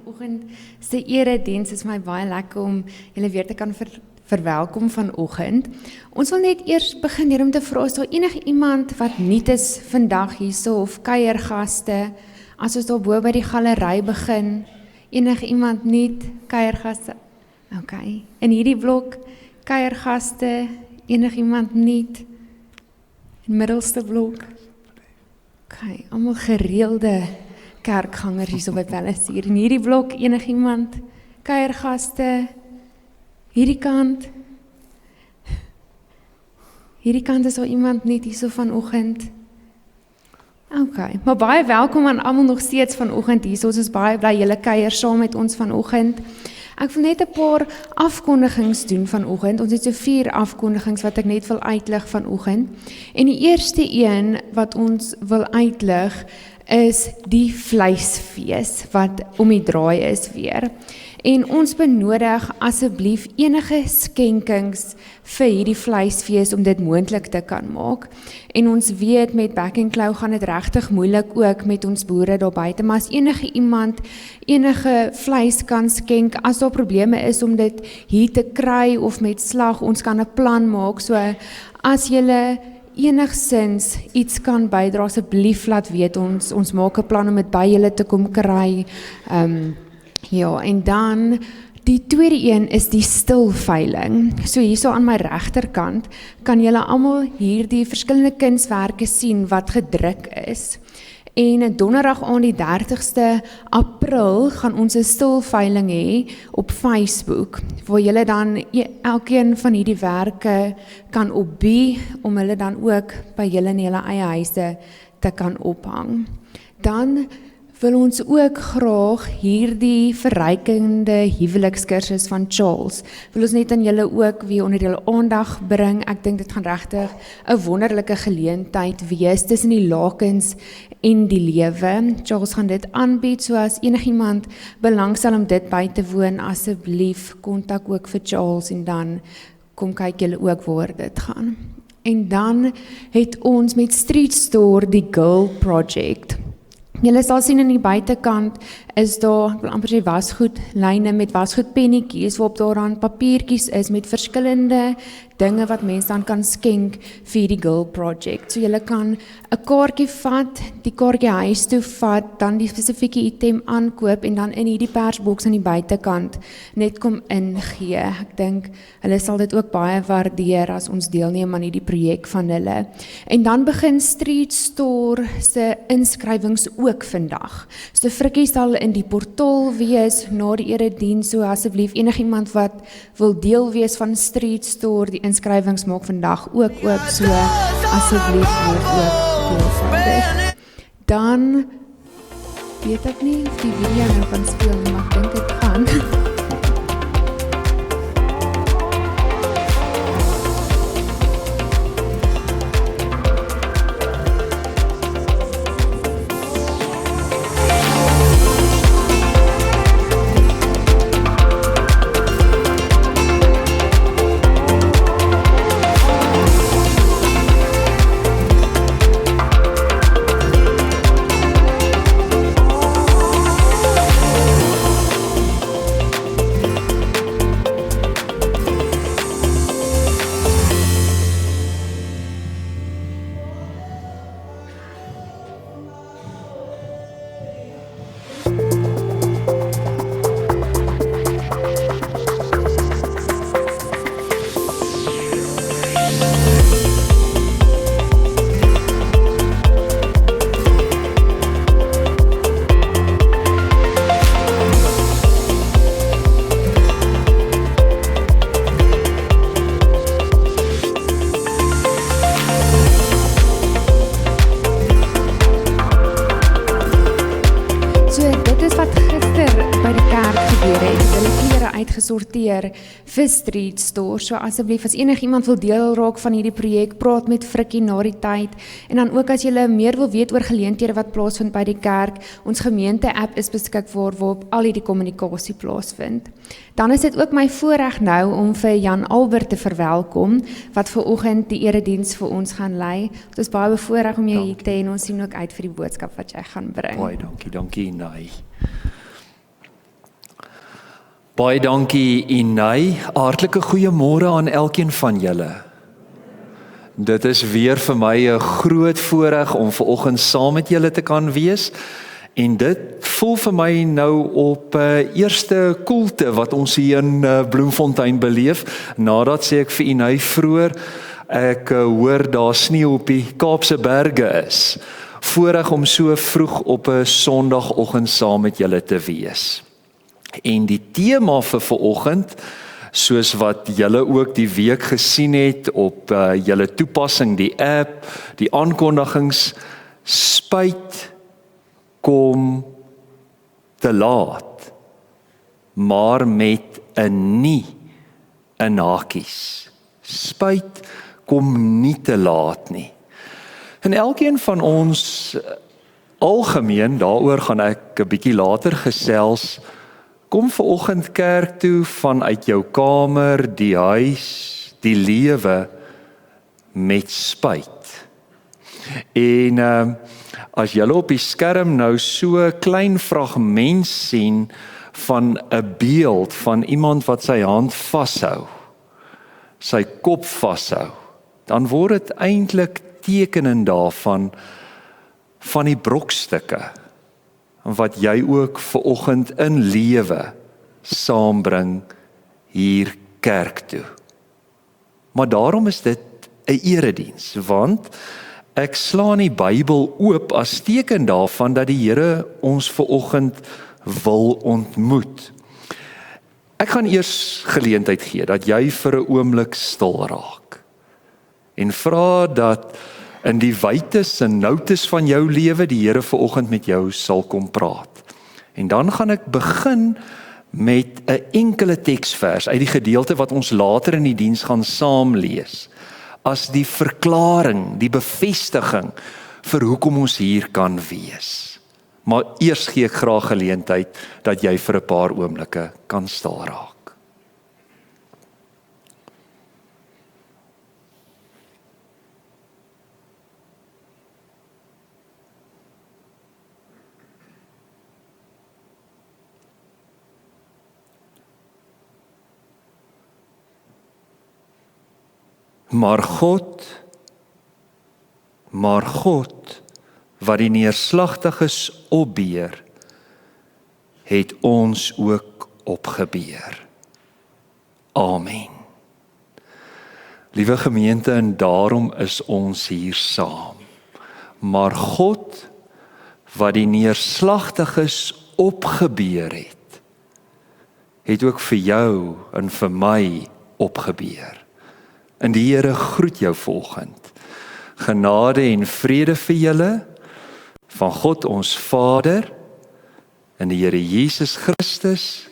Vanoggend se erediens is my baie lekker om julle weer te kan verwelkom vanoggend. Ons wil net eers begin hier om te vra, is daar enige iemand wat nuut is vandag hierso of kuiergaste? As ons daar bo by die galery begin, enige iemand nuut, kuiergaste? OK. In hierdie blok kuiergaste, enige iemand nuut? In middelste blok? OK, almal gereelde kerkgangers hier so by Palliser. In hierdie blok enigiemand, kuiergaste, hierdie kant is daar iemand net hier so vanoggend. OK, maar baie welkom aan almal nog steeds vanoggend hier. Ons is baie bly julle kuier saam met ons vanoggend. Ek wil net 'n paar afkondigings doen vanoggend. Ons het so 4 afkondigings wat ek net wil uitlig vanoggend. En die eerste een wat ons wil uitlig is die vleisfees wat om die draai is weer. En ons benodig asseblief enige skenkings vir hierdie vleisfees om dit moontlik te kan maak. En ons weet met Back and Claw gaan dit regtig moeilik ook met ons boere daar buite, maar as enige iemand enige vleis kan skenk, as daar probleme is om dit hier te kry of met slag, ons kan 'n plan maak. So as julle enigsins iets kan bydra, asseblief laat weet ons maak 'n plan om dit by julle te kom kry. Ja, en dan die tweede een is die stilveiling. So hierso aan my regterkant kan julle almal hierdie verskillende kunswerke sien wat gedruk is. En donderdag aan die 30ste April gaan ons 'n stilveiling hê op Facebook, waar julle dan elkeen van hierdie werke kan opbie, om hulle dan ook by julle in julle eie huise te kan ophang. Dan wil ons ook graag hierdie verrykende huwelikskursus van Charles, wil ons net aan julle ook weer onder julle aandag bring. Ek dink dit gaan regtig 'n wonderlike geleentheid wees tussen die lakens en die lewe. Charles gaan dit aanbied, so as enigiemand belangstel om dit by te woon, asseblief kontak ook vir Charles en dan kom kyk julle ook waar dit gaan. En dan het ons met Street Store die Girl Project. Julle sal sien in die buitekant is daar, ek wil amper sê wasgoedlyne met wasgoedpennetjies waarop daar dan papiertjies is met verskillende dinge wat mense dan kan skenk vir die Girl Project. So julle kan 'n kaartjie vat, die kaartjie huis toe vat, dan die spesifieke item aankoop en dan in hierdie persboks aan die buitekant net kom ingee. Ek dink hulle sal dit ook baie waardeer as ons deelneem aan hierdie projek van hulle. En dan begin Street Store se inskrywings ook vandag. So Frikkie sal in die portaal wees na die erediens, so asseblief enigiemand wat wil deel wees van Street Store, die inskrywings maak vandag ook oop, so asseblief word ook deel van dit. Dan weet ek nie of die video nou kan speel nie, maar ek dink dit gaan. Uitgesorteer vir Street Store. So asseblief as enigiemand wil deel raak van hierdie projek, praat met Frikkie na die tyd. En dan ook as julle meer wil weet oor geleenthede wat plaasvind by die kerk, ons gemeente-app is beskikbaar waarop al hierdie kommunikasie plaasvind. Dan is dit ook my voorreg nou om vir Jan Albert te verwelkom, wat vanoggend die erediens vir ons gaan lei. Dit is baie bevoorreg om jou hier te hê en ons sien ook uit vir die boodskap wat jy gaan bring. Baie dankie, Nai. Baie dankie Inay, hartlike goeiemôre aan elkeen van julle. Dit is weer vir my 'n groot voorreg om vanoggend saam met julle te kan wees. En dit voel vir my nou op eerste koelte wat ons hier in Bloemfontein beleef. Nadat sê ek vir Inay vroeër, ek hoor daar sneeu op die Kaapse berge is. Voorreg om so vroeg op 'n Sondagoggend saam met julle te wees. En die tema vir vanoggend, soos wat julle ook die week gesien het op julle toepassing, die app, die aankondigings, spyt kom te laat, maar met 'n nie in hakies. Spyt kom nie te laat nie. En elkeen van ons algemeen, daaroor gaan ek 'n bietjie later gesels, kom vanoggend kerk toe vanuit jou kamer, die huis, die lewe met spyt. En as julle op die skerm nou so 'n klein fragment sien van 'n beeld van iemand wat sy hand vashou, sy kop vashou, dan word dit eintlik tekenen daarvan van die brokstukke wat jy ook vanoggend in lewe saambring hier kerk toe. Maar daarom is dit 'n erediens, want ek slaan die Bybel oop as teken daarvan dat die Here ons vanoggend wil ontmoet. Ek gaan eers geleentheid gee dat jy vir 'n oomblik stil raak en vra dat in die wytes en noutes van jou lewe die Here vanoggend met jou sal kom praat. En dan gaan ek begin met 'n enkele teksvers uit die gedeelte wat ons later in die diens gaan saam lees, as die verklaring, die bevestiging vir hoekom ons hier kan wees. Maar eers gee ek graag geleentheid dat jy vir 'n paar oomblikke kan stil raak. Maar God, wat die neerslagtiges opbeer, het ons ook opgebeer. Amen. Liewe gemeente, en daarom is ons hier saam. Maar God, wat die neerslagtiges opgebeer het ook vir jou en vir my opgebeer. En die Here groet jou vanoggend. Genade en vrede vir julle van God ons Vader en die Here Jesus Christus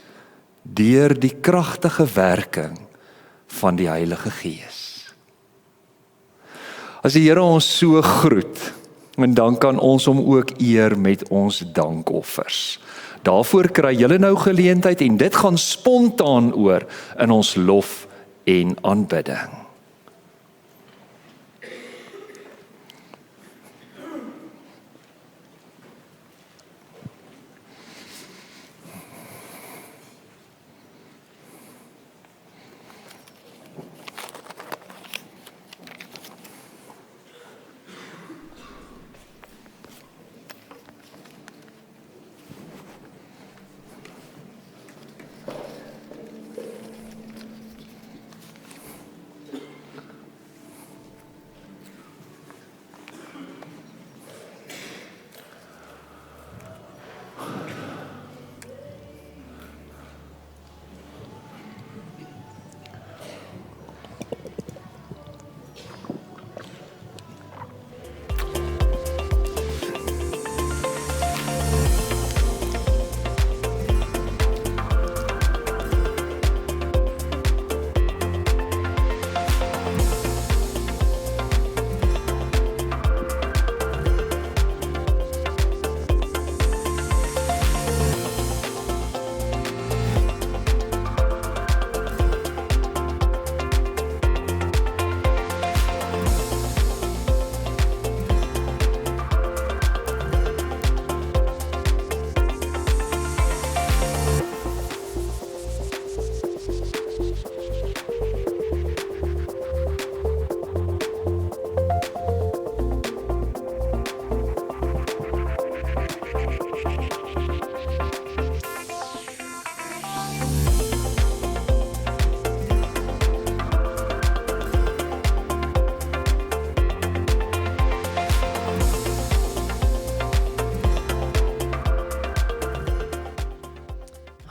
deur die kragtige werking van die Heilige Gees. As die Here ons so groet, en dan kan ons hom ook eer met ons dankoffers. Daarvoor kry julle nou geleentheid en dit gaan spontaan oor in ons lof en aanbidding.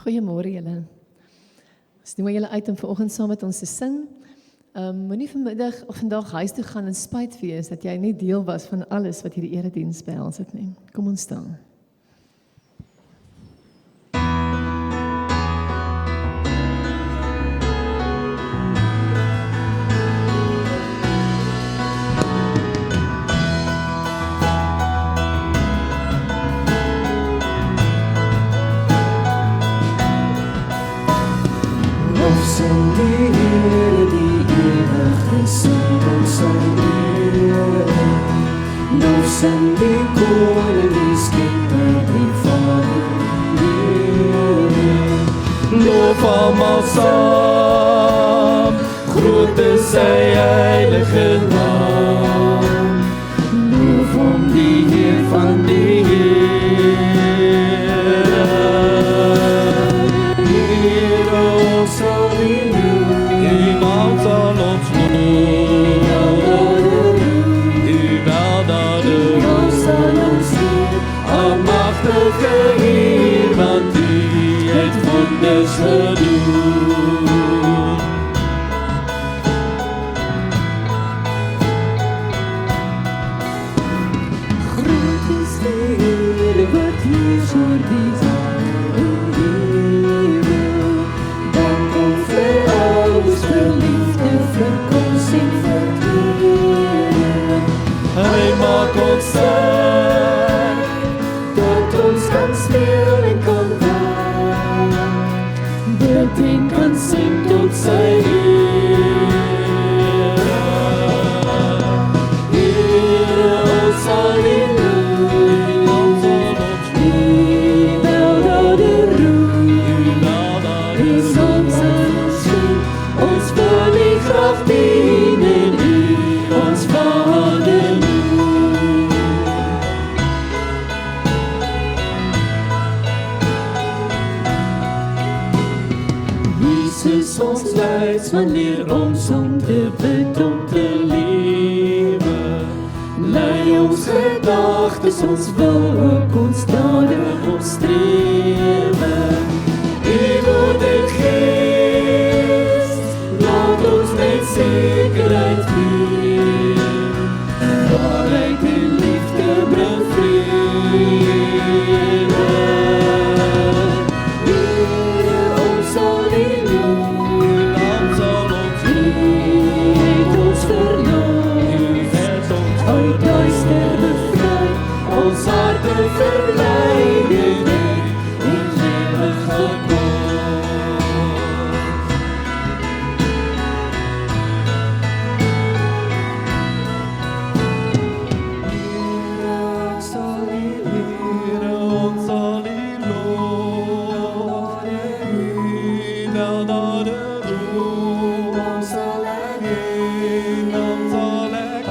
Goeiemôre julle. Ons nooi julle uit om vanoggend saam met ons te sing. Moenie vandag huis toe gaan en spyt wees dat jy nie deel was van alles wat hierdie erediens behels het nie. Kom ons staan. Sing die Heere die ewige sing ons sal eer. Lof sing die Koning die Skepper die Vader die Heere. Lof almal saam, groot is sy heilige naam. Lof hom die Heer van die Heere. Heere ons sal Heer, want U het wonders gedoen. Groot is die Heer wat heers oor die lewe. Dank hom vir alles, vir liefde, vir koms en vir klere. Hy maak ons sterk, ons kan speel en kan werk, bid en kan sing tot sy eer. Heere, ons sal U loof, U wel dat U roem, U son sal ons skyn, ons wil U graag dien en U ons Vader noem. Jesus ons leidsman leer ons om te bid, om te lewe. Lei ons gedagtes, ons wil ook ons dade, ons strewe. U woord en gees, laat ons met sekerheid gee. Waarheid en liefde bring vrede. Heere, ons sal U uit duister bevry, ons harte verleide net en lewe gekoop. Heere, ons sal U loof, U wel dat U roem, ons sal ek heen, ons sal ek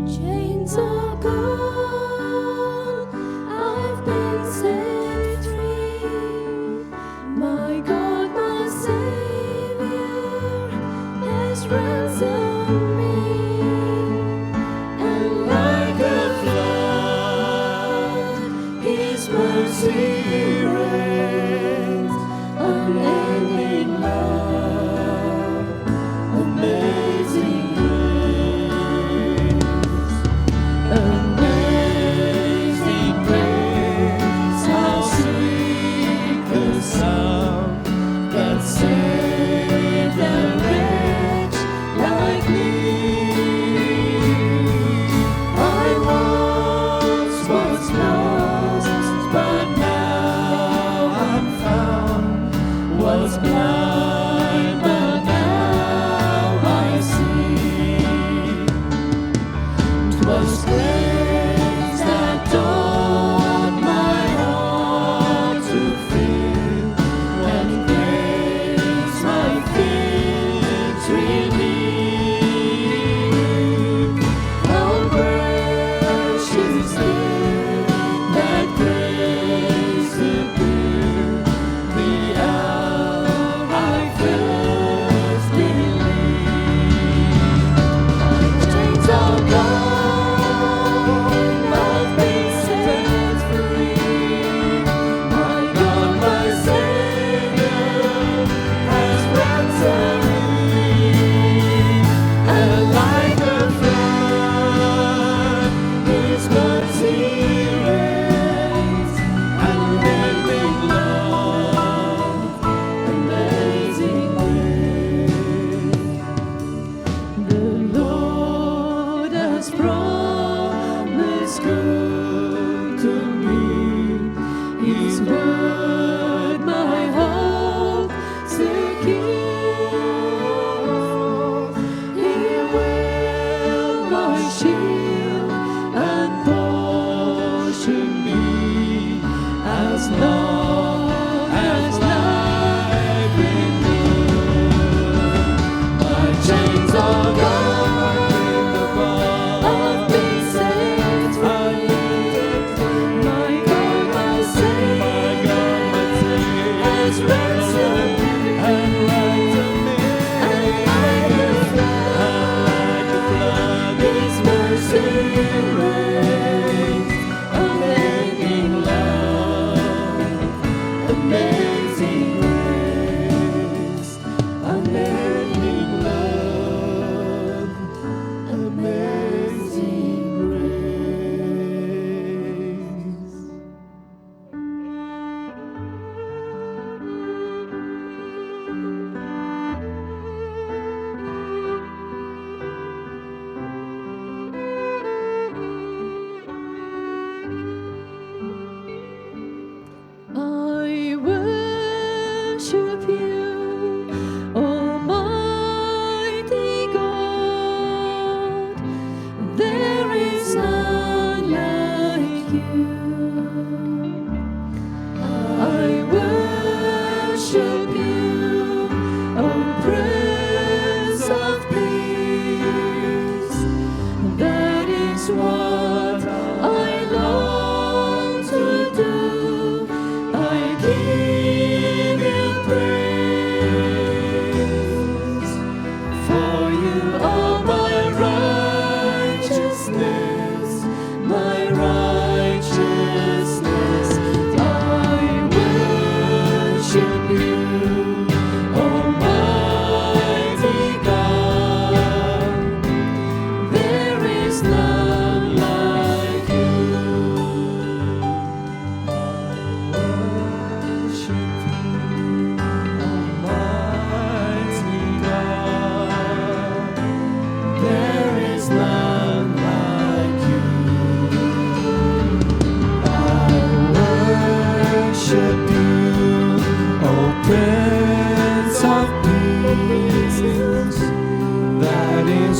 chains are gone, I've been set free. My God, my Savior, has ransomed me. And like a flood, His mercy reigns, unending love, amazing amazing grace, how sweet the sound that saved a wretch like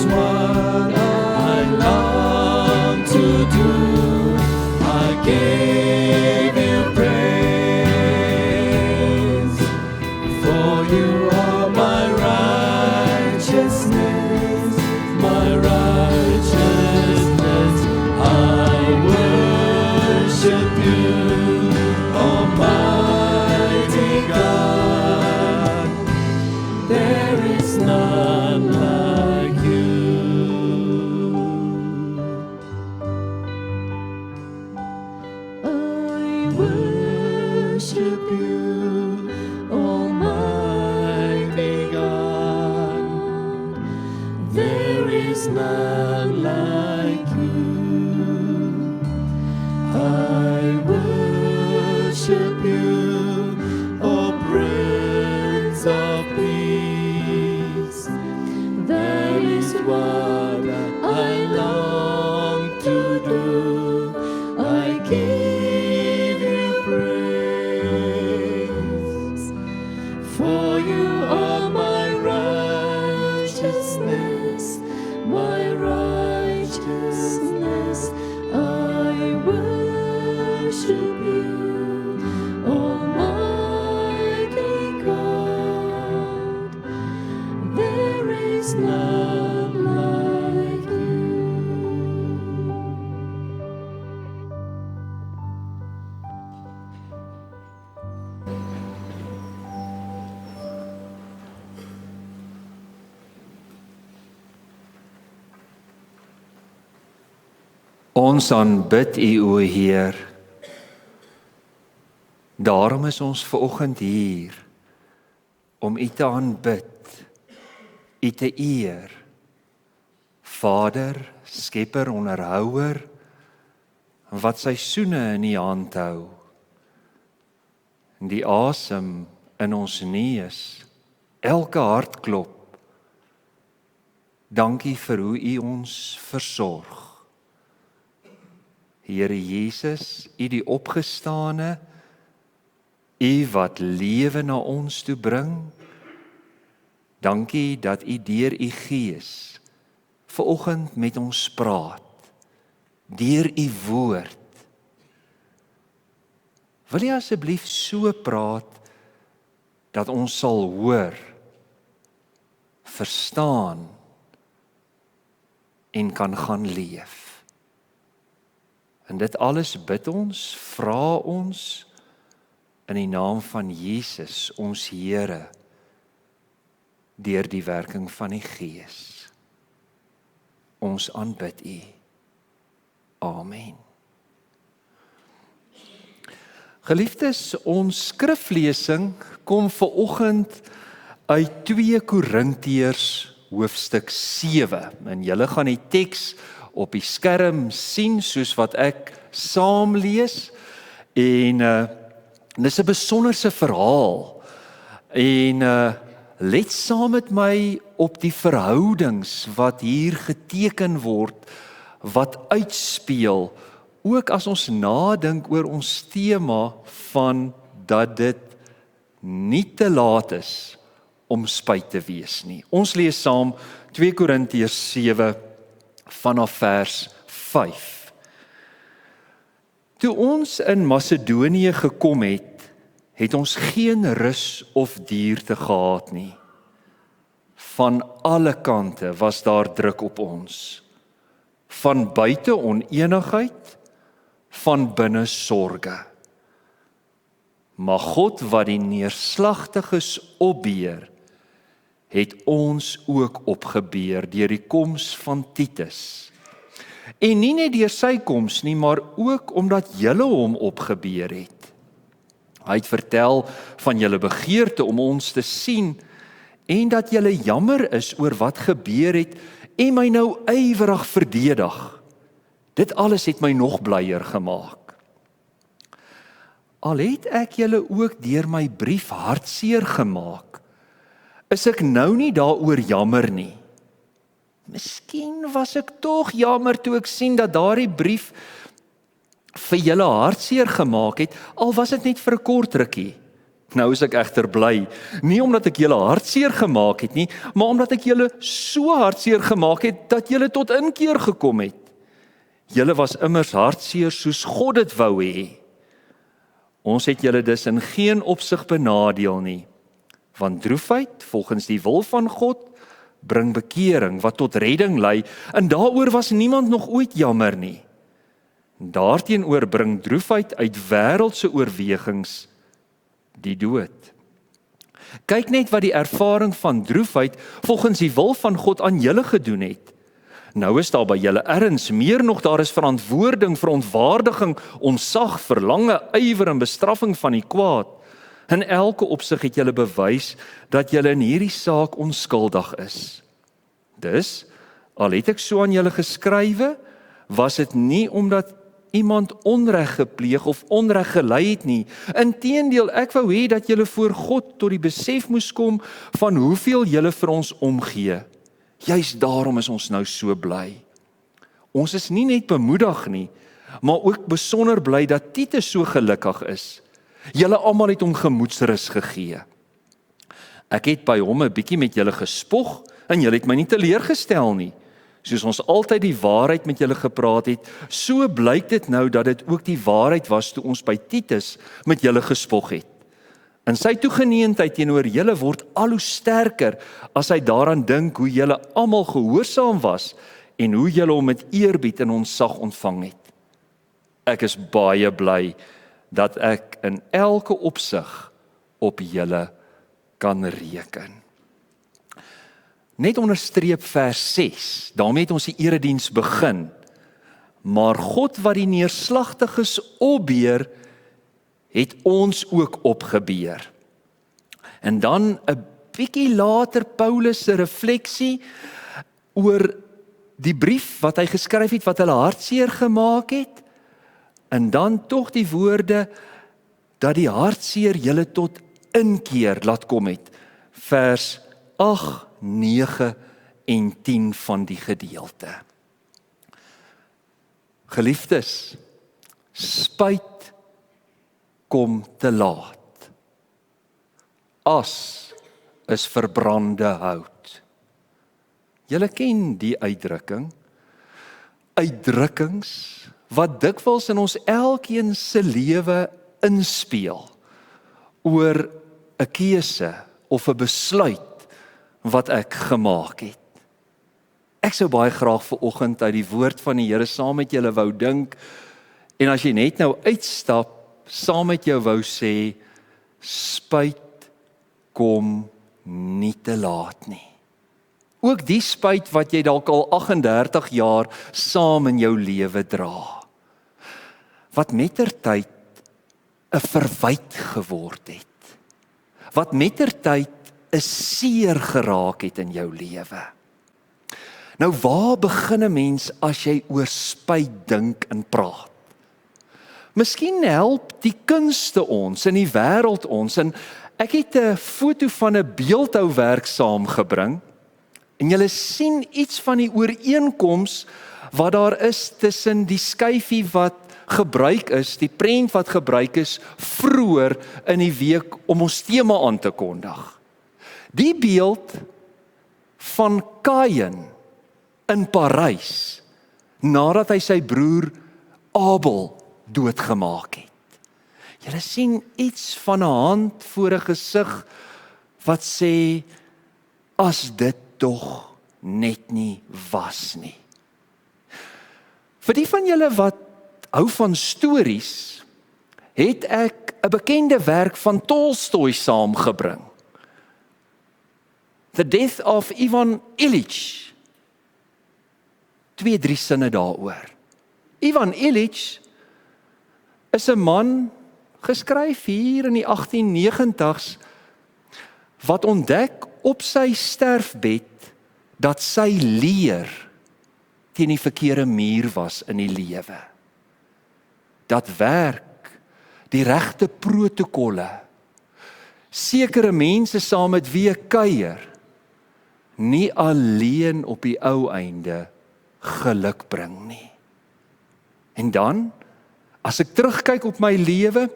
is what I long to do. I gave you praise, for you are my righteousness, my righteousness. I worship you, Almighty God. There is none like you. I worship you, Almighty God. There is none like you. I worship you, O Prince of Peace. That is what I long to do. I give you praise, for you are my righteousness, my righteousness. I worship you, Almighty God. There is none like you. Ons aanbid U, o Heer. Daarom is ons vanoggend hier om U te aanbid, U te eer. Vader, Skepper, Onderhouer, wat seisoene in U hand hou. Die asem in ons neus, elke hartklop. Dankie vir hoe U ons versorg. Here Jesus, U die opgestane, U wat lewe na ons toe bring. Dankie dat U deur U Gees vanoggend met ons praat, deur U woord. Wil U asseblief so praat dat ons sal hoor, verstaan en kan gaan leef. En dit alles bid ons, vra ons in die naam van Jesus, ons Here, deur die werking van die Gees. Ons aanbid U. Amen. Geliefdes, ons skriflesing kom vanoggend uit 2 Korintiërs hoofstuk 7. En julle gaan die teks op die skerm sien soos wat ek saam lees. En dis 'n besonderse verhaal. En let saam met my op die verhoudings wat hier geteken word, wat uitspeel, ook as ons nadink oor ons tema van dat dit nie te laat is om spyt te wees nie. Ons lees saam 2 Korintiërs 7 vanaf vers 5. Toe ons in Macedonië gekom het, het ons geen rus of duurte gehad nie. Van alle kante was daar druk op ons. Van buite oneenigheid, van binne sorge. Maar God wat die neerslagtiges opbeer, het ons ook opgebeer deur die koms van Titus. En nie net deur sy koms nie, maar ook omdat julle hom opgebeer het. Hy het vertel van julle begeerte om ons te sien en dat julle jammer is oor wat gebeur het en my nou ywerig verdedig. Dit alles het my nog blyer gemaak. Al het ek julle ook deur my brief hartseer gemaak, is ek nou nie daaroor jammer nie. Miskien was ek tog jammer toe ek sien dat daardie brief vir julle hartseer gemaak het, al was dit net vir 'n kort rukkie. Nou is ek egter bly, nie omdat ek julle hartseer gemaak het nie, maar omdat ek julle so hartseer gemaak het, dat julle tot inkeer gekom het. Julle was immers hartseer soos God dit wou hê. Ons het julle dus in geen opsig benadeel nie, want droefheid, volgens die wil van God, bring bekering wat tot redding lei, en daaroor was niemand nog ooit jammer nie. Daarteenoor bring droefheid uit wêreldse oorwegings die dood. Kyk net wat die ervaring van droefheid volgens die wil van God aan julle gedoen het. Nou is daar by julle erns meer nog, daar is verantwoording, verontwaardiging, ontzag, verlange, ywer en bestraffing van die kwaad. In elke opsig het julle bewys dat julle in hierdie saak onskuldig is. Dus, al het ek so aan julle geskrywe, was dit nie omdat iemand onreg gepleeg of onreg gelei het nie. Inteendeel, ek wou hê dat julle voor God tot die besef moes kom van hoeveel julle vir ons omgee. Juist daarom is ons nou so bly. Ons is nie net bemoedig nie, maar ook besonder bly dat Titus so gelukkig is. Julle almal het hom gemoedsrus gegee. Ek het by hom 'n bietjie met julle gespog en julle het my nie teleurgestel nie. Soos ons altyd die waarheid met julle gepraat het, so blyk dit nou dat dit ook die waarheid was toe ons by Titus met julle gespog het. En sy toegeneentheid teenoor julle word al hoe sterker as hy daaraan dink hoe julle almal gehoorsaam was en hoe julle hom met eerbied en ontzag ontvang het. Ek is baie bly dat ek in elke opsig op julle kan reken. Net onderstreep vers 6, daarmee het ons die erediens begin. Maar God wat die neerslagtiges opbeer, het ons ook opgebeer. En dan 'n bietjie later Paulus se refleksie oor die brief wat hy geskryf het, wat hulle hartseer gemaak het, en dan tog die woorde, dat die hartseer julle tot inkeer laat kom het, vers 8, 9 en 10 van die gedeelte. Geliefdes, spyt kom te laat. As is verbrande hout. Julle ken die uitdrukking. Uitdrukkings wat dikwels in ons elkeen se lewe inspeel oor 'n keuse of 'n besluit wat ek gemaak het. Ek sou baie graag vanoggend uit die woord van die Here saam met julle wou dink, en as jy net nou uitstap, saam met jou wou sê, spyt kom nie te laat nie. Ook die spyt wat jy dalk al 38 jaar saam in jou lewe dra, wat mettertyd 'n verwyte geword het, wat mettertyd 'n seer geraak het in jou lewe. Nou waar begin 'n mens as jy oor spyt dink en praat? Miskien help die kunste ons in die wêreld ons, en ek het 'n foto van 'n beeldhouwerk saamgebring, en julle sien iets van die ooreenkoms wat daar is tussen die skyfie wat gebruik is, die prent wat gebruik is vroeër in die week om ons tema aan te kondig. Die beeld van Kain in Parys, nadat hy sy broer Abel doodgemaak het. Julle sien iets van 'n hand voor 'n gesig wat sê, as dit tog net nie was nie. Vir die van julle wat hou van stories, het ek 'n bekende werk van Tolstoy saamgebring. The Death of Ivan Ilyich. 2-3 sinne daaroor. Ivan Ilyich is 'n man, geskryf hier in die 1890s, wat ontdek op sy sterfbed dat sy leer teen die verkeerde muur was in die lewe. Dat werk, die regte protokolle, sekere mense saam met wie ek kuier, nie alleen op die ou einde geluk bring nie. En dan, as ek terugkyk op my lewe,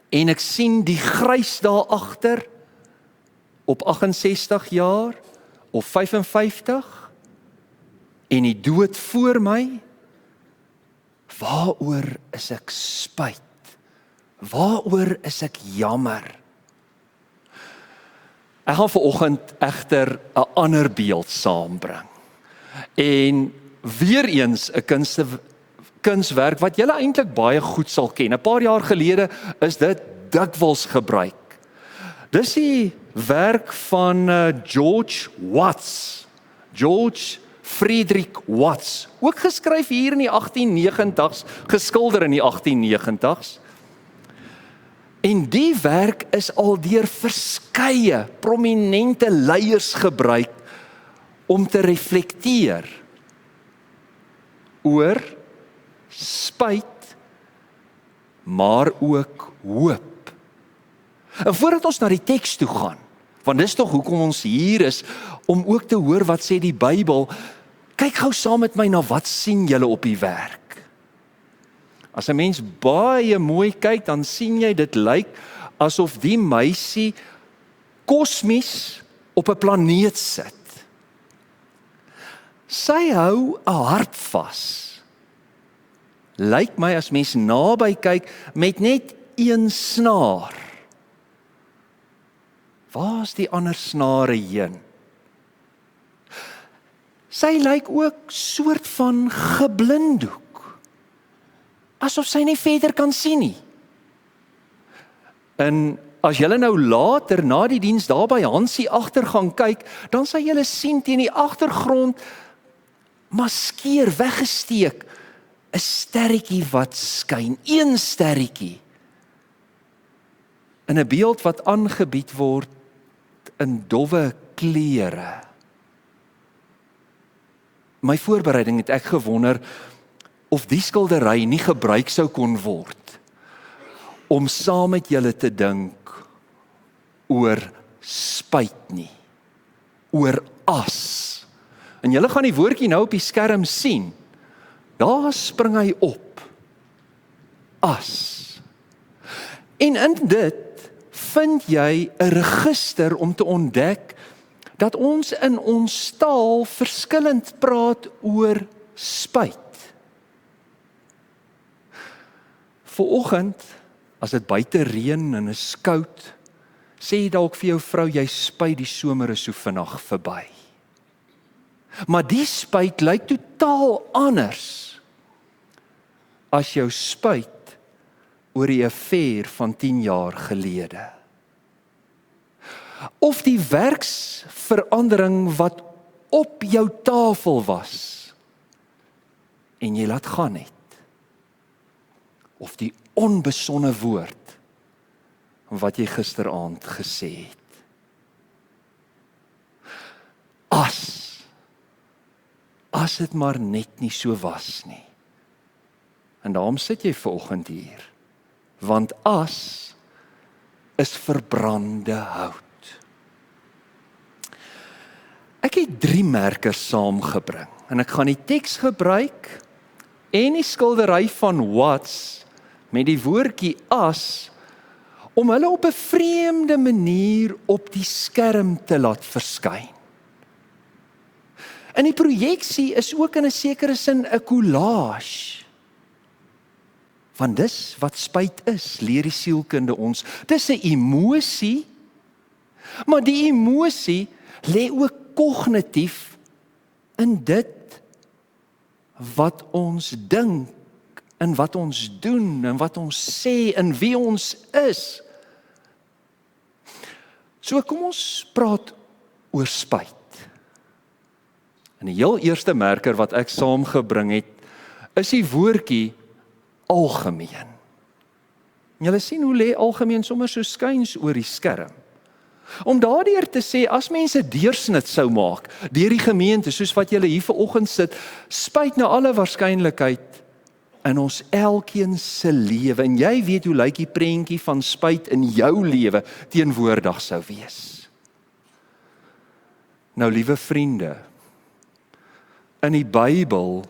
en ek sien die grys daar agter op 68 jaar of 55 en die dood voor my, waaroor is ek spyt? Waaroor is ek jammer? Ek gaan vanoggend egter 'n ander beeld saambring. En weer eens 'n kunswerk wat julle eintlik baie goed sal ken. 'n Paar jaar gelede is dit dikwels gebruik. Dis die werk van George Watts. George Frederick Watts. Ook geskryf hier in die 1890s, geskilder in die 1890s. En die werk is al deur verskeie prominente leiers gebruik om te reflekteer oor spyt, maar ook hoop. En voordat ons na die teks toe gaan, want dis tog hoekom ons hier is, om ook te hoor wat sê die Bybel, kyk gou saam met my na wat sien julle op die werk. As 'n mens baie mooi kyk, dan sien jy dit lyk asof die meisie kosmies op 'n planeet sit. Sy hou 'n harp vas. Lyk my as mens naby kyk met net een snaar. Waar is die ander snare heen? Sy lyk ook soort van geblinddoek. Asof sy nie verder kan sien nie. En as julle nou later na die diens daar by Hansie agter gaan kyk, dan sal julle sien teen die agtergrond maskeer weggesteek 'n sterretjie wat skyn, een sterretjie. In 'n beeld wat aangebied word in dowwe kleure. My voorbereiding het ek gewonder of die skildery nie gebruik sou kon word om saam met julle te dink oor spyt nie, oor as. En julle gaan die woordjie nou op die skerm sien. Daar spring hy op. As. En in dit vind jy 'n register om te ontdek dat ons in ons taal verskillend praat oor spyt. Vanoggend, as dit buite reën en is koud, sê jy dalk vir jou vrou, jy spyt die somer is so vinnig verby. Maar die spyt lyk totaal anders as jou spyt oor die affair van 10 jaar gelede. Of die werksverandering wat op jou tafel was en jy laat gaan het. Of die onbesonne woord wat jy gisteraand gesê het. As dit maar net nie so was nie. En daarom sit jy vanoggend hier, want as is verbrande hout. Ek het 3 merkers saamgebring, en ek gaan die teks gebruik, en die skildery van Watts, met die woordjie as, om hulle op 'n vreemde manier op die skerm te laat verskyn. En die projeksie is ook in 'n sekere sin 'n collage. Want dis wat spyt is, leer die sielkunde ons. Dis 'n emosie, maar die emosie lê ook kognitief in dit wat ons dink, en wat ons doen, en wat ons sê, en wie ons is. So kom ons praat oor spyt. En die heel eerste merker wat ek saamgebring het, is die woordjie algemeen. En julle sien hoe lê algemeen sommer so skuins oor die skerm. Om daardeur te sê, as mense deursnit sou maak, deur die gemeente, soos wat julle hier vanoggend sit, spyt na alle waarskynlikheid in ons elkeen se lewe, en jy weet hoe lyk die prentjie van spyt in jou lewe teenwoordig sou wees. Nou liewe vriende, in die Bybel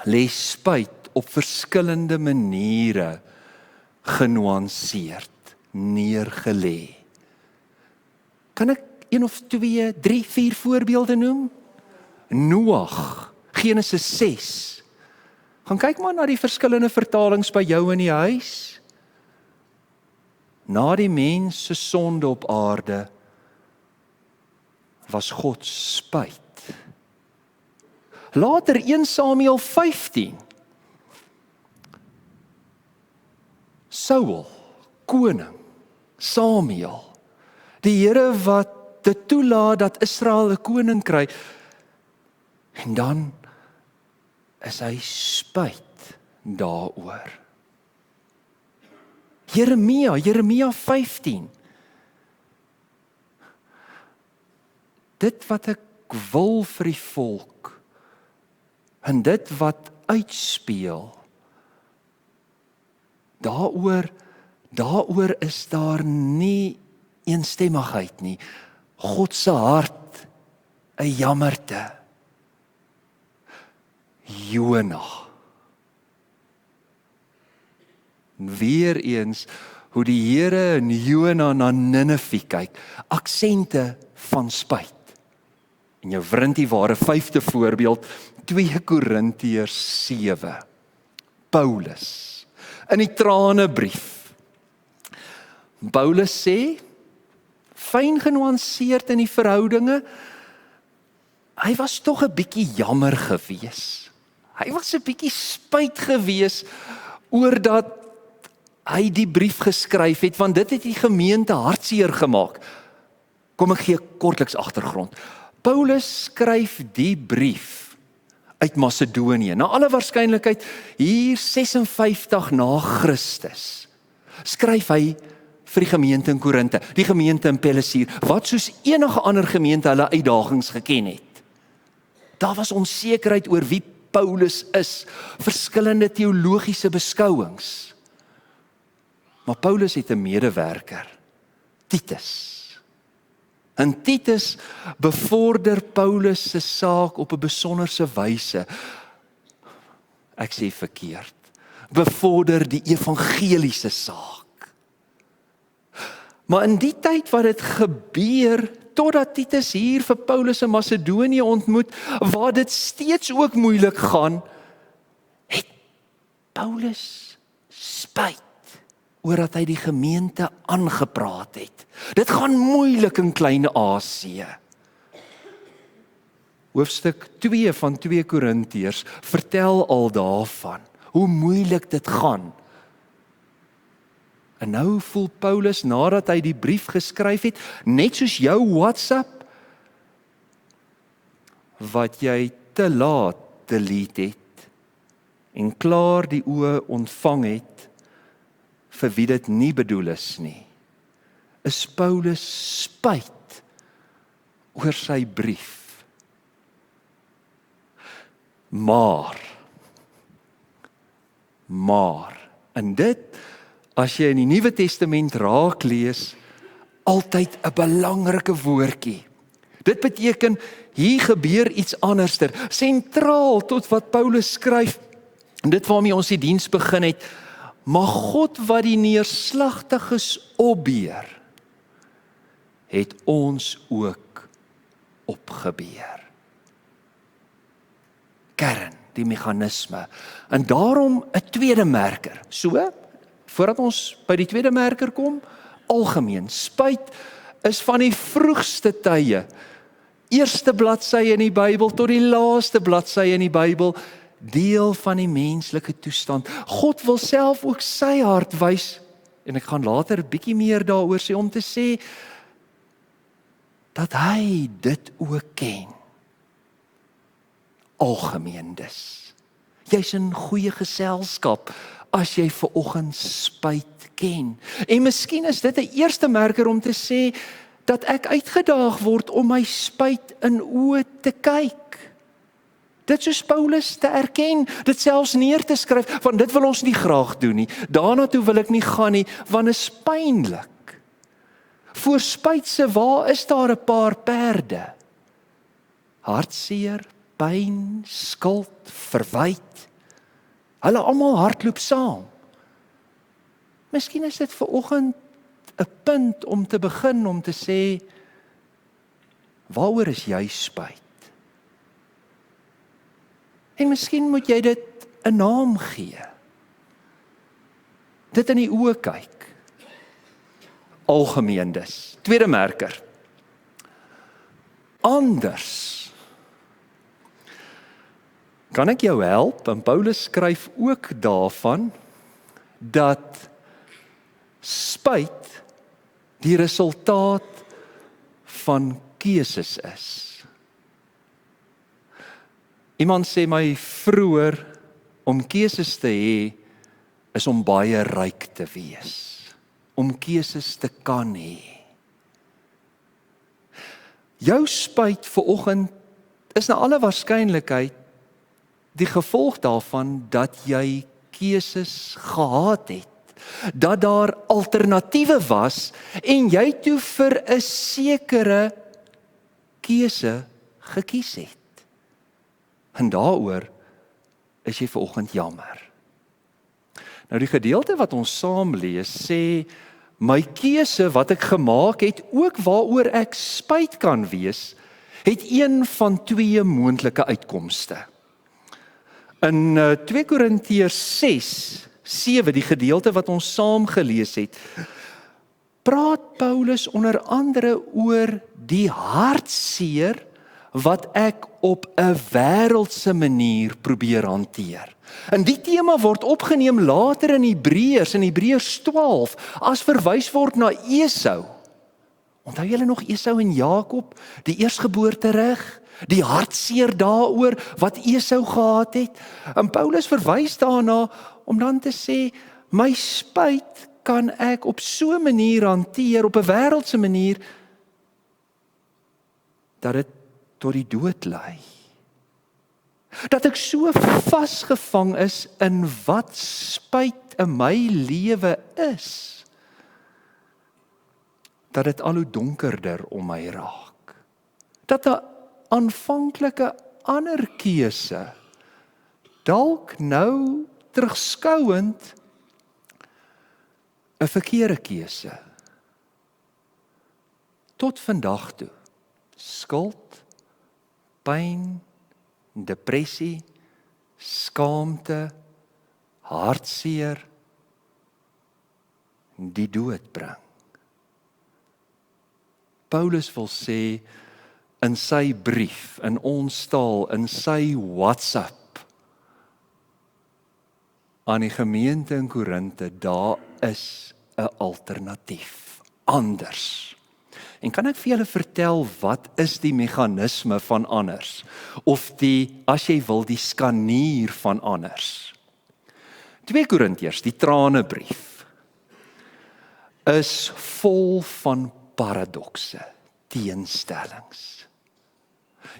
lê spyt op verskillende maniere genuanceerd. neergelê. Kan ek 1 of 2, 3, 4 voorbeelde noem? Noag, Genesis 6. Gaan kyk maar na die verskillende vertalings by jou in die huis. Na die mens se sonde op aarde was God spyt. Later 1 Samuel 15. Saul, koning, Samuel, die Here wat dit toelaat dat Israel 'n koning kry, en dan is hy spyt daaroor. Jeremia 15. Dit wat ek wil vir die volk, en dit wat uitspeel, daaroor is daar nie eensstemmigheid nie. God se hart 'n jammerte. Jona. Weereens hoe die Here in Jona na Ninive kyk, aksente van spyt. En jou wrintjieware 5de voorbeeld, 2 Korintiërs 7. Paulus, in die tranebrief. Paulus sê, fyn genuanceerd in die verhoudinge, hy was tog 'n bietjie jammer gewees. Hy was 'n bietjie spyt gewees oor dat hy die brief geskryf het, want dit het die gemeente hartseer gemaak. Kom ek gee kortliks agtergrond. Paulus skryf die brief uit Macedonië, na alle waarskynlikheid hier 56 na Christus. Skryf hy vir die gemeente in Korinte, die gemeente in Pelesier, wat soos enige ander gemeente hulle uitdagings geken het. Daar was onsekerheid oor wie Paulus is, verskillende teologiese beskouings. Maar Paulus het 'n medewerker, Titus. En Titus bevorder Paulus se saak op 'n besonderse wyse. Ek sê verkeerd. Bevorder die evangeliese saak. Maar in die tyd wat dit gebeur, totdat Titus hier vir Paulus in Macedonië ontmoet, waar dit steeds ook moeilik gaan, het Paulus spyt oor dat hy die gemeente aangepraat het. Dit gaan moeilik in Klein-Asië. Hoofstuk 2 van 2 Korintiërs vertel al daarvan, hoe moeilik dit gaan. En nou voel Paulus, nadat hy die brief geskryf het, net soos jou WhatsApp, wat jy te laat delete het, en klaar die oë ontvang het, vir wie dit nie bedoel is nie, is Paulus spyt oor sy brief. Maar, en dit, as jy in die Nuwe Testament raak lees, altyd 'n belangrike woordjie. Dit beteken, hier gebeur iets anderster, sentraal tot wat Paulus skryf, en dit waarmee ons die diens begin het, maar God wat die neerslagtiges opbeer, het ons ook opgebeer. Kern, die meganisme, en daarom 'n tweede merker, so, voordat ons by die tweede merker kom, algemeen, spyt is van die vroegste tye, eerste bladsy in die Bybel tot die laaste bladsy in die Bybel, deel van die menslike toestand. God wil self ook sy hart wys, en ek gaan later 'n bietjie meer daaroor sê, om te sê, dat hy dit ook ken. Algemeen dus. Jy's in goeie geselskap, as jy ver oggend spyt ken. En miskien is dit 'n eerste merker om te sê, dat ek uitgedaag word om my spyt in oë te kyk. Dit soos Paulus te erken, dit selfs neer te skryf, want dit wil ons nie graag doen nie. Daarna toe wil ek nie gaan nie, want is pynlik. Voor spyt se wa is daar 'n paar perde. Hartseer, pyn, skuld, verwyt. Hulle almal hardloop saam. Miskien is dit ver oggend 'n punt om te begin om te sê, waaroor is jy spyt? En miskien moet jy dit 'n naam gee. Dit in die oë kyk. Algemeen dus. Tweede merker. Anders. Kan ek jou help? En Paulus skryf ook daarvan dat spyt die resultaat van keuses is. Iemand sê my vroeër, om keuses te hê, is om baie ryk te wees. Om keuses te kan hê. Jou spyt vanoggend is na alle waarskynlikheid die gevolg daarvan dat jy keuses gehad het. Dat daar alternatiewe was en jy toe vir 'n sekere keuse gekies het. En daaroor is jy vanoggend jammer. Nou die gedeelte wat ons saam lees sê, my keuse wat ek gemaak het, ook waaroor ek spyt kan wees, het een van twee moontlike uitkomste. In 2 Korintiërs 6:7, die gedeelte wat ons saam gelees het, praat Paulus onder andere oor die hartseer wat ek op 'n wêreldse manier probeer hanteer. En die tema word opgeneem later in Hebreërs 12, as verwys word na Esau. Onthou julle nog Esau en Jakob, die eersgeboortereg, die hartseer daaroor wat Esau gehad het? En Paulus verwys daarna om dan te sê, my spyt kan ek op so 'n manier hanteer, op 'n wêreldse manier, dat dit tot die dood lei. Dat ek so vasgevang is in wat spyt in my lewe is, dat dit al hoe donkerder om my raak. Dat 'n aanvanklike ander keuse, dalk nou terugskouend, 'n verkeerde keuse. Tot vandag toe, skuld, pyn, depressie, skaamte, hartseer, die dood bring. Paulus wil sê in sy brief, in ons taal, in sy WhatsApp, aan die gemeente in Korinthe, daar is 'n alternatief, anders. En kan ek vir julle vertel, wat is die meganisme van anders? Of die, as jy wil, die skanier van anders? 2 Korintiërs, die tranebrief, is vol van paradokse, teenstellings.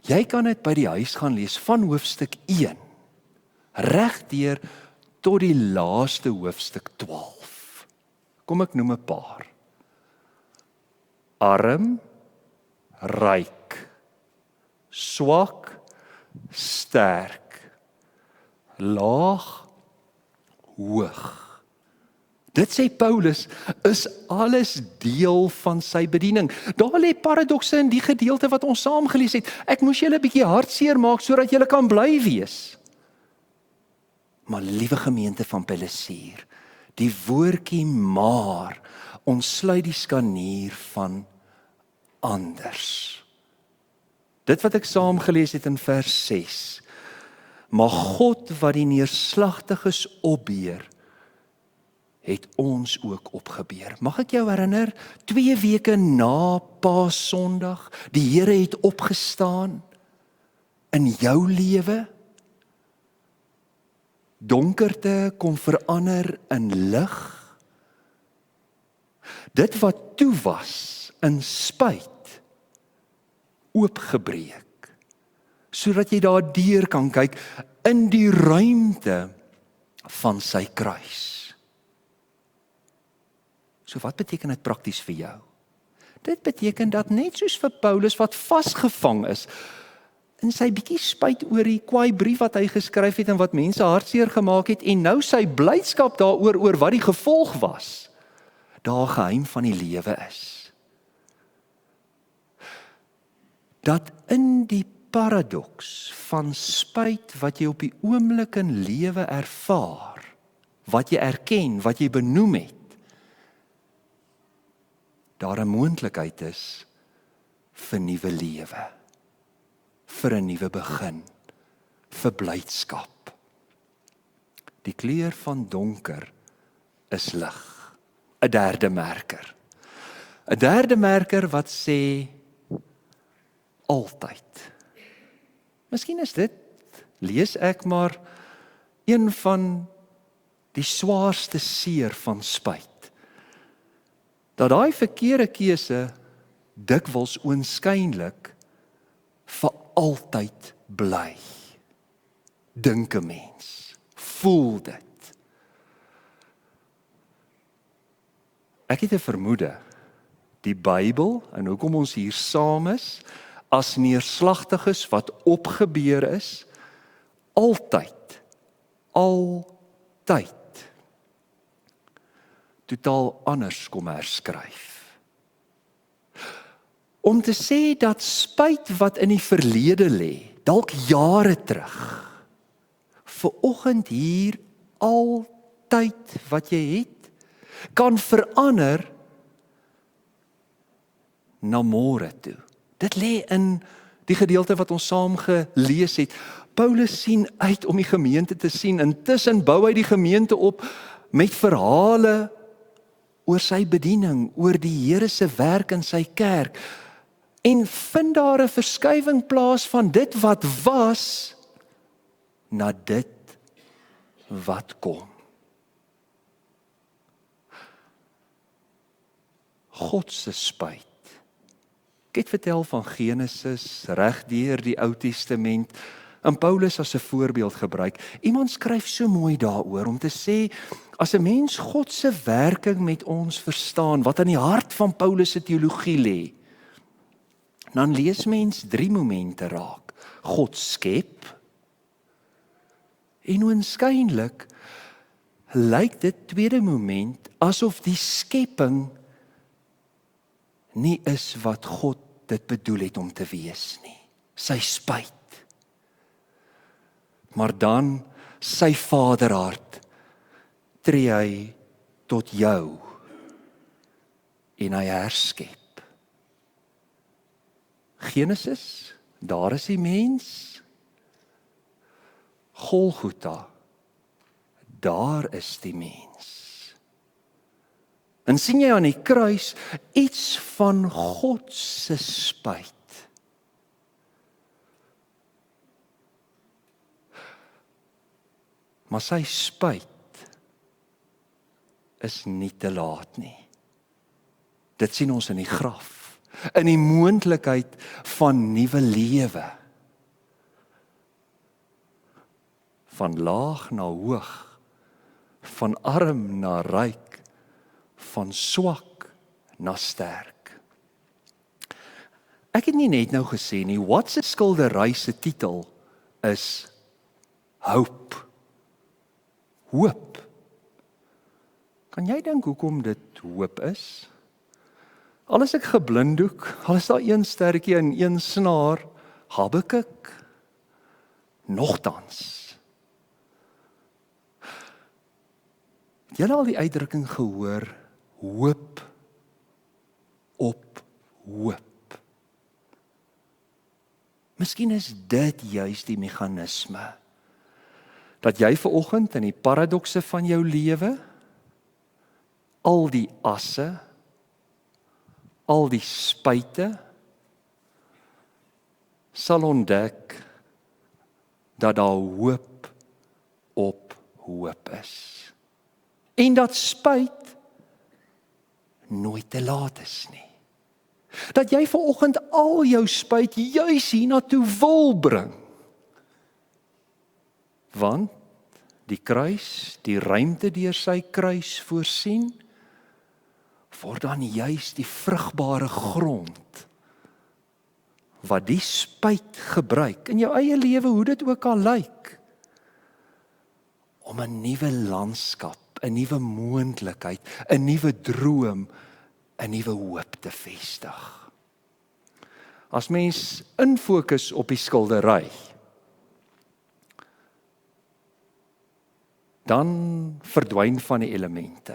Jy kan dit by die huis gaan lees, van hoofstuk 1, regdeur tot die laaste hoofstuk 12. Kom ek noem 'n paar. Arm, ryk, swak, sterk, laag, hoog. Dit sê Paulus, is alles deel van sy bediening. Daar lê paradokse in die gedeelte wat ons saam gelees het. Ek moes julle 'n bietjie hartseer maak sodat julle kan bly wees. Maar liewe gemeente van Pelesier, die woordjie maar ontsluit die skanier van anders. Dit wat ek saam gelees het in vers 6. Maar God wat die neerslagtiges opbeer, het ons ook opgebeer. Mag ek jou herinner, 2 weke na Paasondag, die Here het opgestaan in jou lewe. Donkerte kom verander in lig. Dit wat toe was in spyt, oopgebreek, sodat jy daardeur kan kyk in die ruimte van sy kruis. So wat beteken dit prakties vir jou? Dit beteken dat net soos vir Paulus wat vasgevang is, in sy bietjie spyt oor die kwaai brief wat hy geskryf het en wat mense hartseer gemaak het, en nou sy blydskap daaroor oor wat die gevolg was, daar geheim van die lewe is. Dat in die paradoks van spyt wat jy op die oomblik in lewe ervaar, wat jy erken, wat jy benoem het, daar 'n moontlikheid is vir nuwe lewe, vir 'n nuwe begin, vir blydskap. Die kleur van donker is lig, 'n derde merker. 'n derde merker wat sê altyd. Miskien is dit, lees ek maar, een van die swaarste seer van spyt. Dat daai verkeerde keuse dikwels oënskynlik vir altyd bly. Dink 'n mens, voel dit. Ek het 'n vermoede, die Bybel, en hoekom ons hier saam is, as neerslagtiges wat opgebeur is, altyd, totaal anders kom herskryf. Om te sê dat spyt wat in die verlede lê, dalk jare terug, vanoggend hier altyd wat jy het, kan verander na môre toe. Dit lê in die gedeelte wat ons saam gelees het. Paulus sien uit om die gemeente te sien. Intussen bou hy die gemeente op met verhale oor sy bediening, oor die Here se werk in sy kerk. En vind daar 'n verskywing plaas van dit wat was na dit wat kom. God se spyt. Ek het vertel van Genesis reg deur die Ou Testament en Paulus as 'n voorbeeld gebruik. Iemand skryf so mooi daaroor om te sê, as 'n mens God se werking met ons verstaan, wat aan die hart van Paulus se teologie lê, dan lees mens 3 momente raak. God skep, en oënskynlik lyk dit tweede moment asof die skepping nie is wat God dit bedoel het om te wees nie. Sy spyt. Maar dan sy vaderhart tree hy tot jou en hy herskep. Genesis, daar is die mens. Golgotha, daar is die mens. En sien jy aan die kruis iets van God se spyt. Maar sy spyt is nie te laat nie. Dit sien ons in die graf, in die moontlikheid van nuwe lewe. Van laag na hoog, van arm na ryk, van swak na sterk. Ek het nie net nou gesê nie, wat se skildery se titel is Hope. Hoop. Kan jy dink hoekom dit hoop is? Al is ek geblinddoek, al is daar 1 sterretjie en 1 snaar, Habakuk, nogtans. Het julle al die uitdrukking gehoor, hoop op hoop? Miskien is dit juis die meganisme, dat jy vanoggend in die paradokse van jou lewe, al die asse, al die spyte, sal ontdek, dat daar hoop op hoop is. En dat spyt nooit te laat is nie. Dat jy vanoggend al jou spyt juis hiernatoe wil bring. Want die kruis, die ruimte deur sy kruis voorsien, word dan juis die vrugbare grond, wat die spyt gebruik, in jou eie lewe, hoe dit ook al lyk, om 'n nuwe landskap 'n nuwe moontlikheid, 'n nuwe droom, 'n nuwe hoop te vestig. As mens infokus op die skildery, dan verdwyn van die elemente.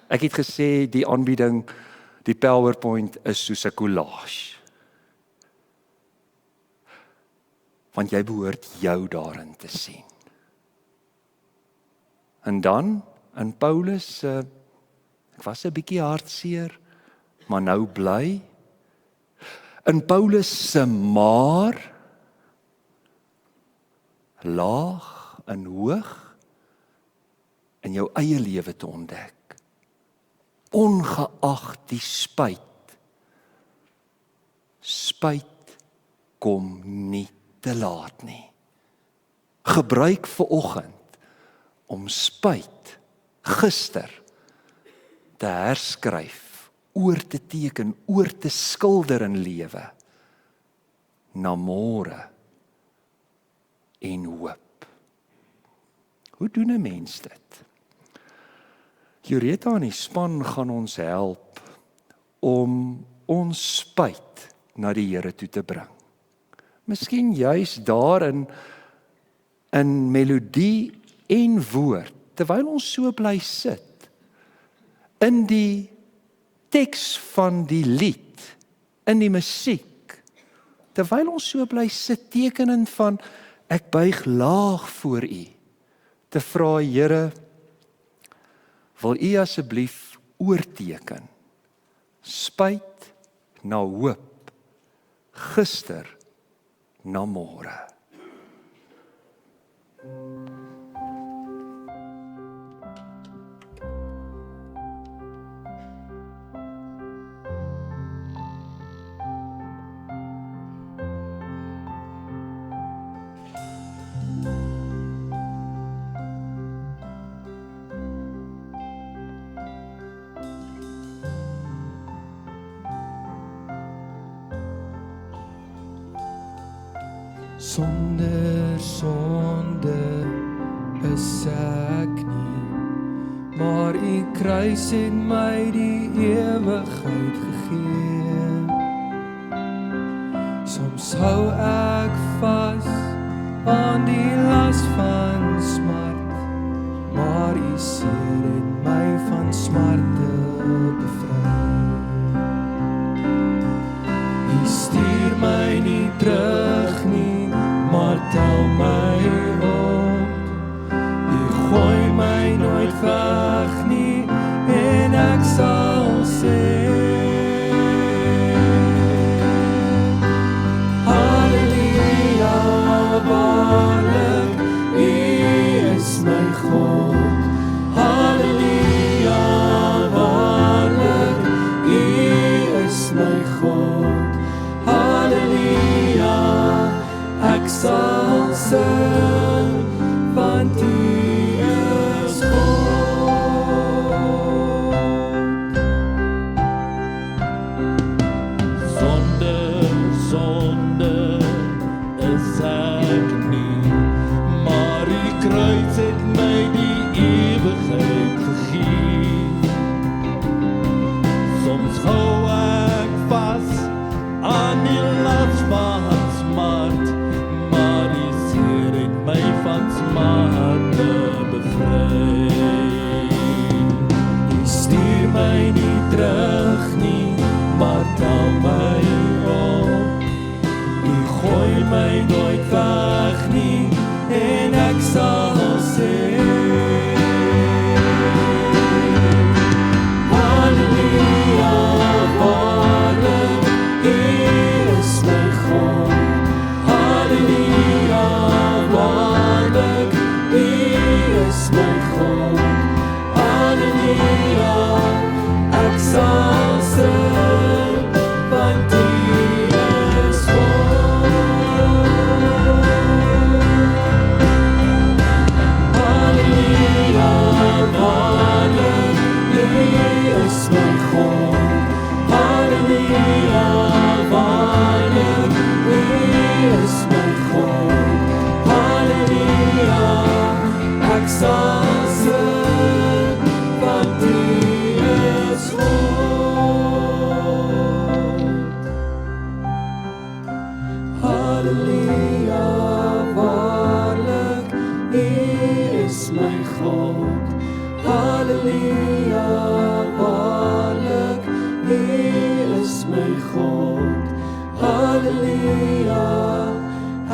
Ek het gesê die aanbieding, die PowerPoint is soos 'n collage. Want jy behoort jou daarin te sien. En dan, in Paulus, ek was 'n bietjie hartseer, maar nou bly. In Paulus se maar, laag en hoog, in jou eie lewe te ontdek. Ongeag die spyt. Spyt kom nie te laat nie. Gebruik vanoggend om spyt gister te herskryf, oor te teken, oor te skilder in lewe, na môre en hoop. Hoe doen 'n mens dit? Jureta en die span gaan ons help om ons spyt na die Here toe te bring. Miskien juis daar in melodie en woord, terwyl ons so bly sit, in die teks van die lied, in die musiek, terwyl ons so bly sit, tekenend van, ek buig laag voor U, te vra, Here, wil U asseblief oorteken, spyt na hoop, gister na môre. Sonder sonde is ek nie, maar U kruis het my die ewigheid gegee. Soms hou ek vas aan die las van smart, maar U seer het my van smarte bevry. U stuur my nie terug nie, maar tel my op. U gooi my nooit weg nie, en ek sal sê, Halleluja, waarlik, U is my God. Halleluja, waarlik, U is my God. Halleluja, ek sal sing, want U is God. Sonder sonde is ek nie, maar U kruis het my die ewigheid gegee. Soms hou ek vas aan die las van smart, maar U seer het my van smarte bevry. U stuur my nie terug nie, maar tel my op. U gooi my nooit weg nie, en ek sal sê, Halleluja, waarlik, U is my God. Halleluja, waarlik, U is my God. Halleluja, ek sal sing, want U is God. Halleluja, waarlik, U is my God. Halleluja,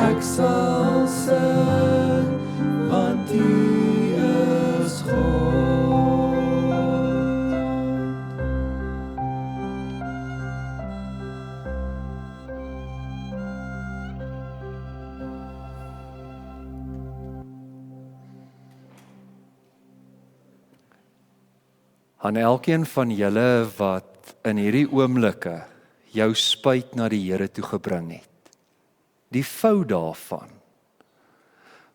ek sal sing, want U is God. Aan elkeen van julle wat in hierdie oomblikke jou spyt na die Here toe gebring het, die fout daarvan,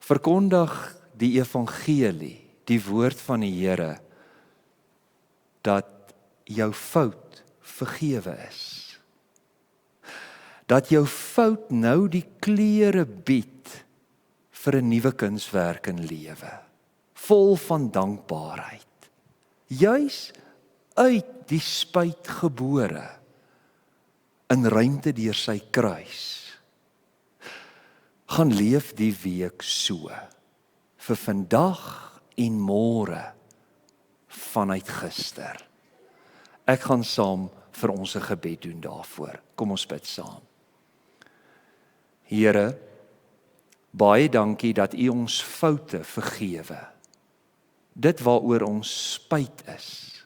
verkondig die evangelie, die woord van die Here, dat jou fout vergewe is. Dat jou fout nou die kleure bied vir 'n nuwe kunswerk in lewe, vol van dankbaarheid. Juis uit die spyt gebore, in ruimte deur sy kruis. Gaan leef die week so, vir vandag en môre, vanuit gister. Ek gaan saam vir ons 'n gebed doen daarvoor. Kom ons bid saam. Here, baie dankie dat U ons foute vergewe. Dit waaroor ons spyt is.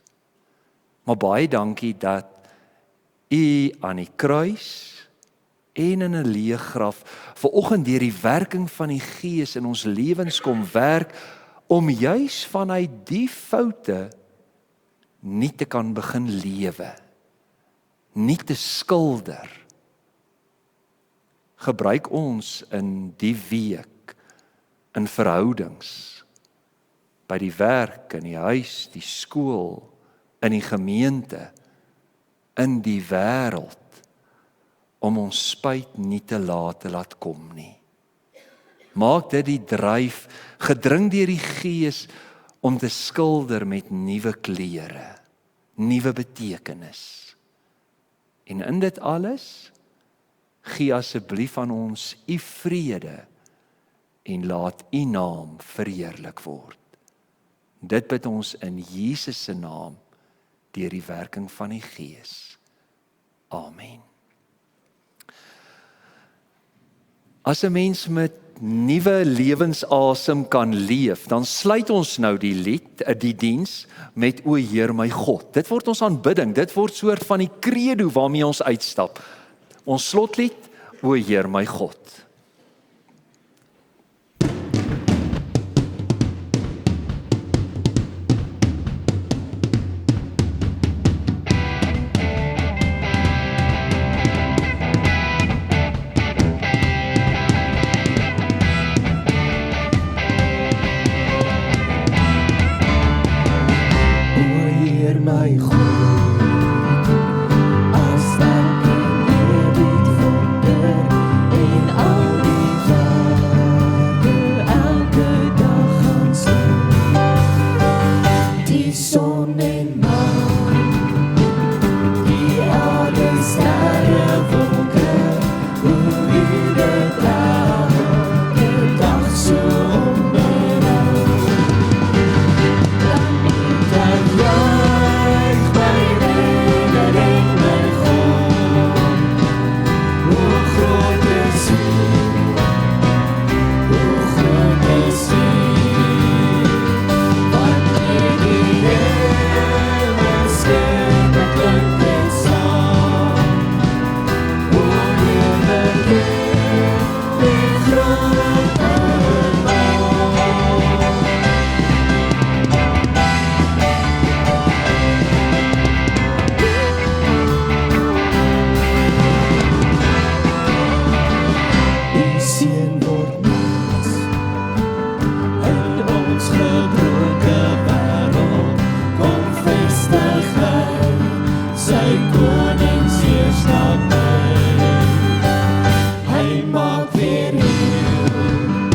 Maar baie dankie dat U aan die kruis en in 'n leë graf vanoggend deur die werking van die Gees in ons lewens kom werk om juis vanuit die foute nie te kan begin lewe, nie te skilder. Gebruik ons in die week, in verhoudings, by die werk, in die huis, die skool, in die gemeente, in die wêreld, om ons spyt nie te laat kom nie. Maak dit die dryf, gedring deur die Gees, om te skilder met nuwe kleure, nuwe betekenis. En in dit alles, gee asseblief aan ons U vrede, en laat U naam verheerlik word. Dit bid ons in Jesus se naam, deur die werking van die Gees. Amen. As 'n mens met nuwe lewensasem kan leef, dan sluit ons nou die lied, die diens, met O Heer my God. Dit word ons aanbidding, dit word soort van die credo waarmee ons uitstap. Ons slotlied, O Heer my God. My God, as dank en eerbied wonder en al die waarde elke dag gaan sing. Die son en maan, die aarde, sterre, wolke, hoe U dit elke dag so onderhou. Dan moet ek Hy maak weer heel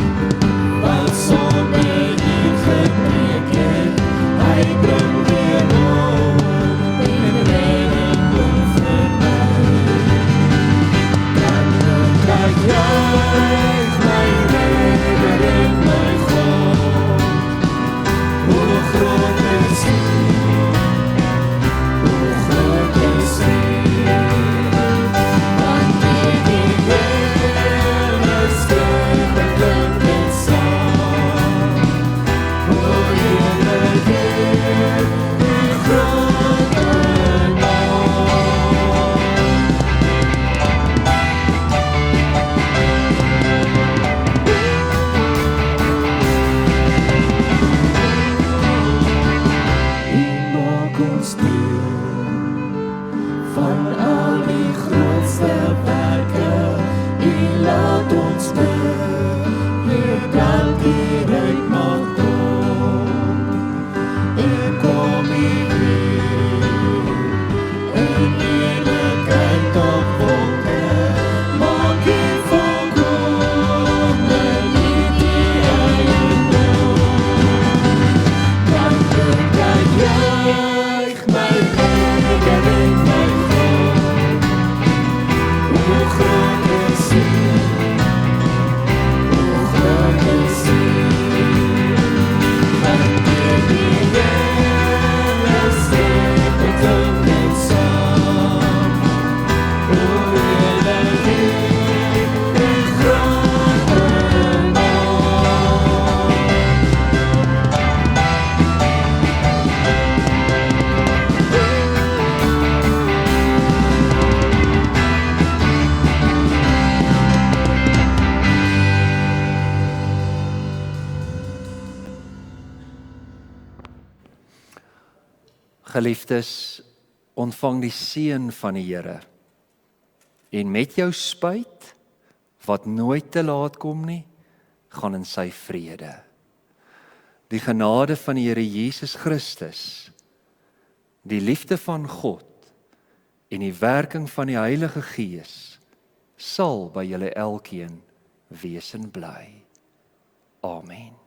Geliefdes, ontvang die seën van die Here. En met jou spyt, wat nooit te laat kom nie, gaan in sy vrede. Die genade van die Here Jesus Christus, die liefde van God en die werking van die Heilige Gees sal by julle elkeen wees en bly. Amen.